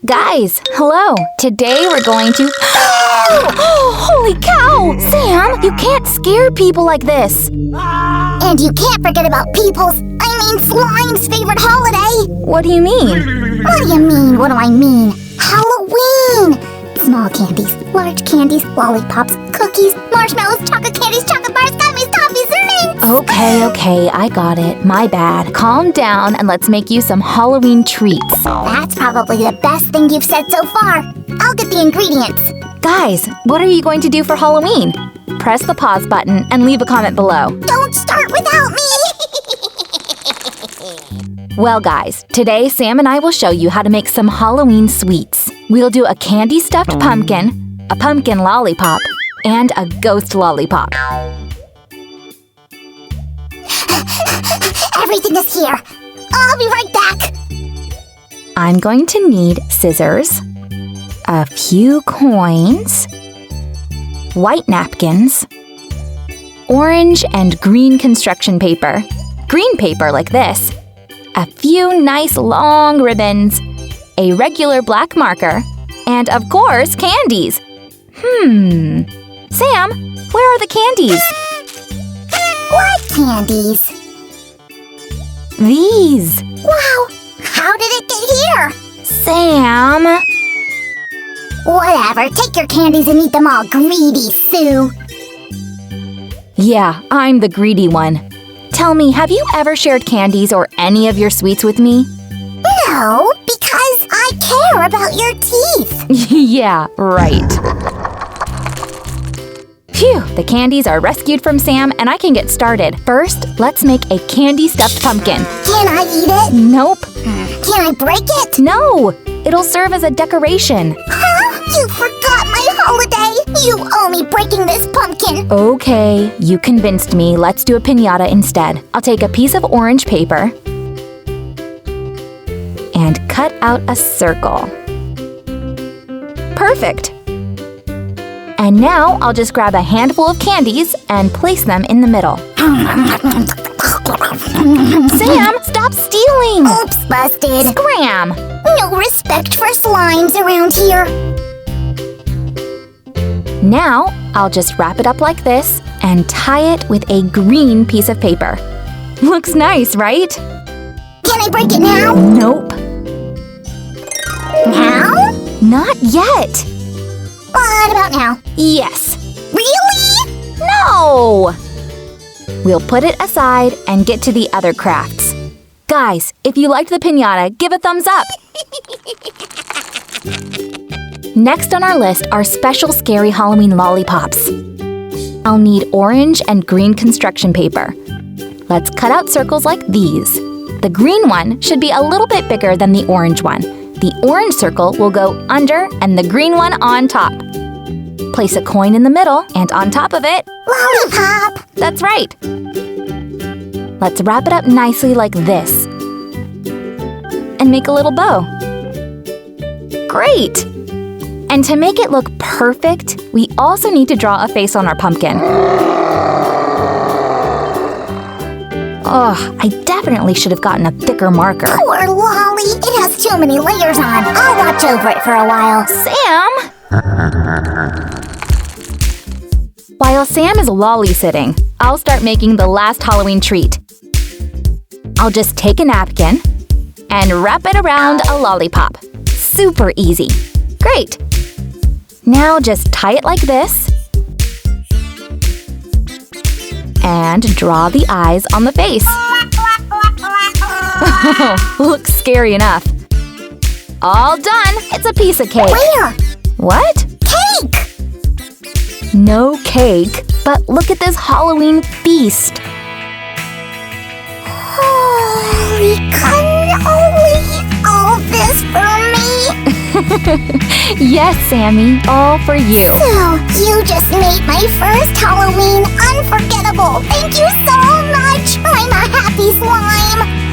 Guys, hello. Today we're going to... Holy cow! Sam, you can't scare people like this. And you can't forget about Slime's favorite holiday. What do you mean? What do I mean? Halloween! Small candies, large candies, lollipops, cookies, marshmallows, chocolate candies, chocolate bars, gummies, toffees, and mints! Okay, I got it. My bad. Calm down and let's make you some Halloween treats. That's probably the best thing you've said so far. I'll get the ingredients. Guys, what are you going to do for Halloween? Press the pause button and leave a comment below. Don't start without me! Well guys, today Sam and I will show you how to make some Halloween sweets. We'll do a candy stuffed pumpkin, a pumpkin lollipop, and a ghost lollipop. Everything is here. I'll be right back. I'm going to need scissors, a few coins, white napkins, orange and green construction paper, green paper like this, a few nice long ribbons, a regular black marker, and of course, candies. Sam, where are the candies? What candies? These. Wow, how did it get here? Sam! Whatever, take your candies and eat them all, greedy Sue. Yeah, I'm the greedy one. Tell me, have you ever shared candies or any of your sweets with me? No, because I care about your teeth. Yeah, right. Phew, the candies are rescued from Sam and I can get started. First, let's make a candy stuffed pumpkin. Can I eat it? Nope. Can I break it? No, it'll serve as a decoration. Huh? You forgot my holiday. You owe me breaking this pumpkin. Okay, you convinced me. Let's do a piñata instead. I'll take a piece of orange paper and cut out a circle. Perfect. And now I'll just grab a handful of candies and place them in the middle. Sam, stop stealing! Oops, busted. Scram! No respect for slimes around here. Now, I'll just wrap it up like this and tie it with a green piece of paper. Looks nice, right? Can I break it now? Nope. Now? Not yet. What about now? Yes. Really? No! We'll put it aside and get to the other crafts. Guys, if you liked the piñata, give a thumbs up. Next on our list are special scary Halloween lollipops. I'll need orange and green construction paper. Let's cut out circles like these. The green one should be a little bit bigger than the orange one. The orange circle will go under and the green one on top. Place a coin in the middle and on top of it, lollipop! That's right. Let's wrap it up nicely like this. And make a little bow. Great! And to make it look perfect, we also need to draw a face on our pumpkin. Ugh, I definitely should have gotten a thicker marker. Poor Lolly, it has too many layers on. I'll watch over it for a while. Sam! While Sam is lolly-sitting, I'll start making the last Halloween treat. I'll just take a napkin and wrap it around a lollipop. Super easy. Great! Now just tie it like this and draw the eyes on the face. Looks scary enough. All done! It's a piece of cake. Where? What? Cake! No cake, but look at this Halloween feast. Holy cannoli! All this for me? Yes, Sammy, all for you. So, you just made my first Halloween unforgettable. Thank you so much! I'm a happy slime!